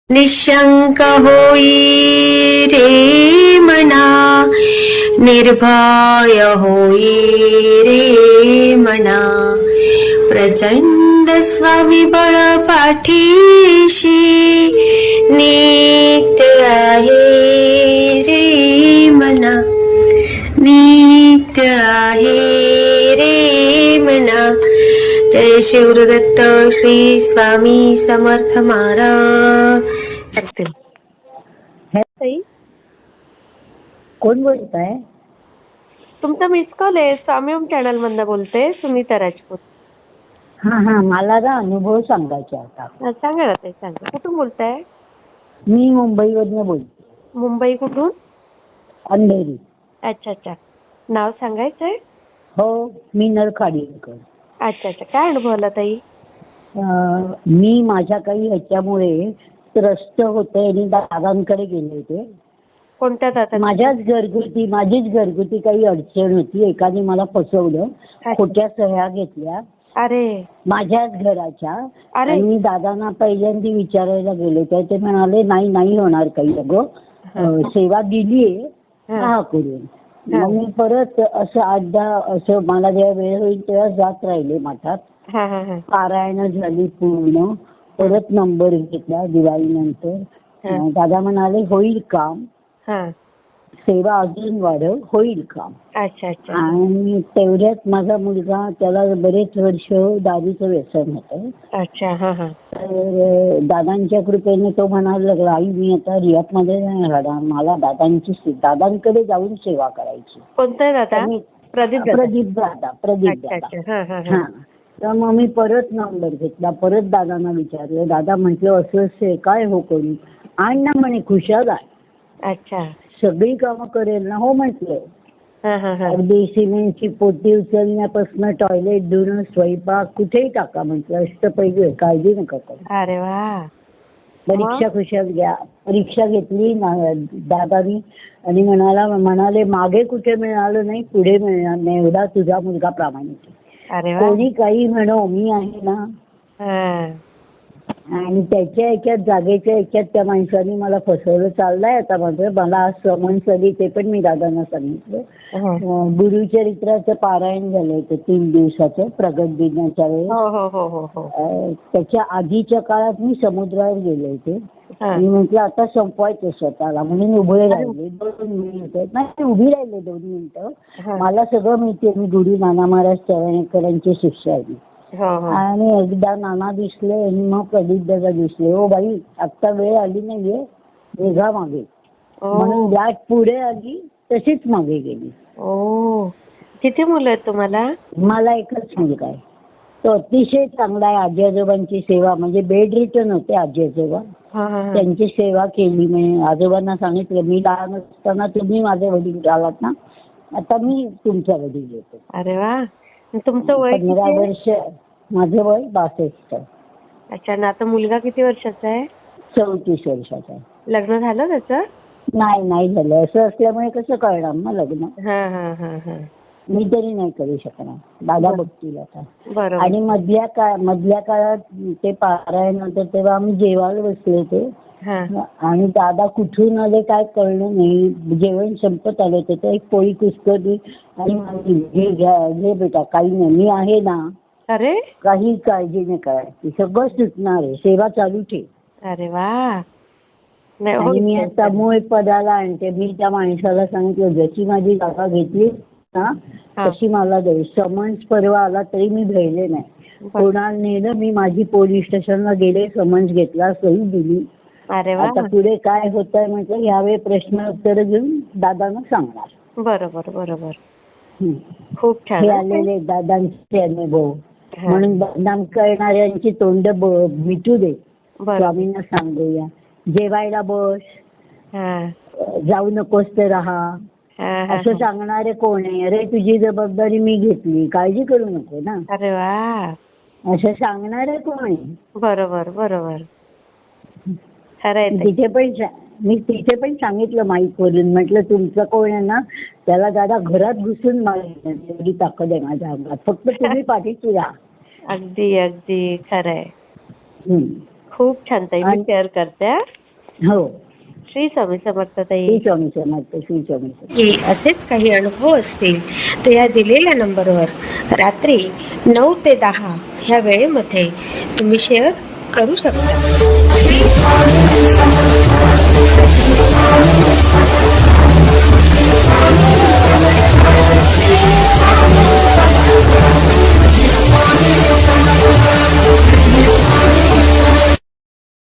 निशंक होई रे मना, निर्भय होई रे मना, प्रचंड स्वविबळ पाठीशी नित्य आहे रे मना, नित्य आहे रे मना. जय शिवदत्त श्री स्वामी समर्थ महाराज. ताई, कोण बोलत आहे? तुमचा मिस कॉल आहे. स्वामीम चॅनल मधनं बोलते, सुनीता राजपूत. हा हा, मला ना अनुभव सांगायचा होता. सांगा ना ताई, सांगा. कुठून बोलताय? मी मुंबईवरनं बोलते. मुंबई कुठून? अंधेरी. अच्छा अच्छा. नाव सांगायचंय? हो, मी नरखाडीकर. अच्छा अच्छा. काय अनुभव आला ताई? मी माझ्या काही ह्याच्यामुळे त्रस्त होते आणि दादांकडे गेले होते. कोणत्या दादा? माझीच घरगुती काही अडचण होती. एकाने मला फसवलं, खोट्या सह्या घेतल्या अरे माझ्याच घराच्या. अरे. आणि मी दादांना पहिल्यांदा विचारायला गेले तर ते म्हणाले नाही होणार काही, अगं सेवा दिलीये हा करून. मग मी परत असं 8-10 असं मला जेव्हा वेळ होईल तेव्हा जात राहिले मठात. पारायण झाली पूर्ण. परत नंबर घेतला दिवाळीनंतर. दादा म्हणाले होईल काम, सेवा अजून वाढव, होईल काम. अच्छा अच्छा. आणि तेवढ्यात माझा मुलगा, त्याला बरेच वर्ष दारूचं व्यसन होतं. अच्छा. तर दादांच्या कृपेने तो म्हणायला लागला, आई मी आता रियातमध्ये नाही राहणार, मला दादांकडे जाऊन सेवा करायची. कोणता दादा? प्रदीप दादा. हा. तर मग मी परत नंबर घेतला, परत दादांना विचारलं. दादा म्हटलं असं काय हो करू? आण ना म्हणे, खुशाल आहे. अच्छा. सगळी कामं करेल ना? हो म्हटलं. अगदी सिमेंटची पोती उचलण्यापासून टॉयलेट धुणं, स्वयंपाक कुठेही टाका म्हटलं. अष्टपैलू, काळजी नका करू. अरे वा. परीक्षा खुशाल घ्या. परीक्षा घेतली दादानी आणि म्हणाले मागे कुठे मिळालं नाही, पुढे मिळणार नाही, एवढा तुझा मुलगा प्रामाणिक. कोणी काही म्हणो, मी आहे ना. आणि त्याच्या याच्यात जागेच्या याच्यात त्या माणसाने मला फसवलं. चाललंय आता माझं. मला आज समन्स आली, ते पण मी दादांना सांगितलं. गुरुचरित्राचं पारायण झालं होतं 3 दिवसाचं, प्रगट दिनाच्या वेळेस. त्याच्या आधीच्या काळात मी समुद्रावर गेले होते. मी म्हटलं आता संपवायचं स्वतःला म्हणून उभे राहिले 2 मिनिटं. नाही, उभी राहिले 2 मिनिटं. मला सगळं माहितीये, मी गुरु नाना महाराज चव्हाणकरांची शिष्य आहे. आणि एकदा नाना दिसले आणि मग प्रदीप दादा दिसले. ओ बाई, आता वेळ आली नाहीये, निघा मागे म्हणून लाट पुढे आली, तशीच मागे गेली. किती मुलं आहेत तुम्हाला? मला एकच मुलगा आहे. तो अतिशय चांगला आहे. आजी आजोबांची सेवा, म्हणजे बेड रिटर्न होते आजी आजोबा, त्यांची सेवा केली. मी आजोबांना सांगितलं, मी लहान असताना तुम्ही माझे वडील आलात ना, आता मी तुमच्या वडील येतो. अरे वा. तुमचं वय 15 वर्ष. माझं वय 62. अच्छा. ना आता मुलगा किती वर्षाचा आहे? 34 वर्षाचा आहे. लग्न झालं त्याचं? नाही झालं. असं असल्यामुळे कसं करणार ना लग्न. मी तरी नाही करू शकणार, दादा बघतील आता. आणि मधल्या काळात ते पारायण होतं तेव्हा आम्ही जेवायला बसले होते. आणि दादा कुठून आले काय कळलं नाही. जेवण संपत आलं होतं. एक पोळी कुस्करली आणि घे बेटा, काही नाही, मी आहे ना. अरे, काही काळजी नाही करायची, सगळं सुटणार आहे, सेवा चालू ठेव. अरे वा. आणि मी आता मूळ पदाला आणते. मी त्या माणसाला सांगितलं, जशी माझी जागा घेतली ना तशी मला दे. समन्स परवा आला तरी मी भेटले नाही. कोणाला नेलं, मी माझी पोलीस स्टेशनला गेले, समन्स घेतला, सही दिली. आता पुढे काय होत आहे म्हटलं, यावेळी प्रश्न उत्तर घेऊन दादांना सांगणार. बरोबर. खूप छान. हे आलेले दादांचे अनुभव. म्हणून बदनाम करणाऱ्यांची तोंड मिटू दे, स्वामींना सांगूया. जेवायला बस, जाऊ नकोस तर राहा, असं सांगणारे कोण आहे? अरे तुझी जबाबदारी मी घेतली, काळजी करू नको ना. अरे वा. असं सांगणारे कोण आहे? बरोबर. तिथे पण सांगितलं माईक वरून. म्हटलं तुमचं कोण आहे ना, त्याला दादा घरात घुसून मारली, एवढी ताकद आहे माझ्या अंगात, फक्त तुम्ही पाठीशी राहा. अगदी खरंय. खूप छान ताई, मी शेअर करते हा. हो. श्री स्वामी समर्थ ताई. श्री स्वामी समर्थ. श्री स्वामी समर्थ. की असेच काही अनुभव असतील तर या दिलेल्या नंबरवर रात्री 9 ते 10 ह्या वेळेमध्ये तुम्ही शेअर करू शकता.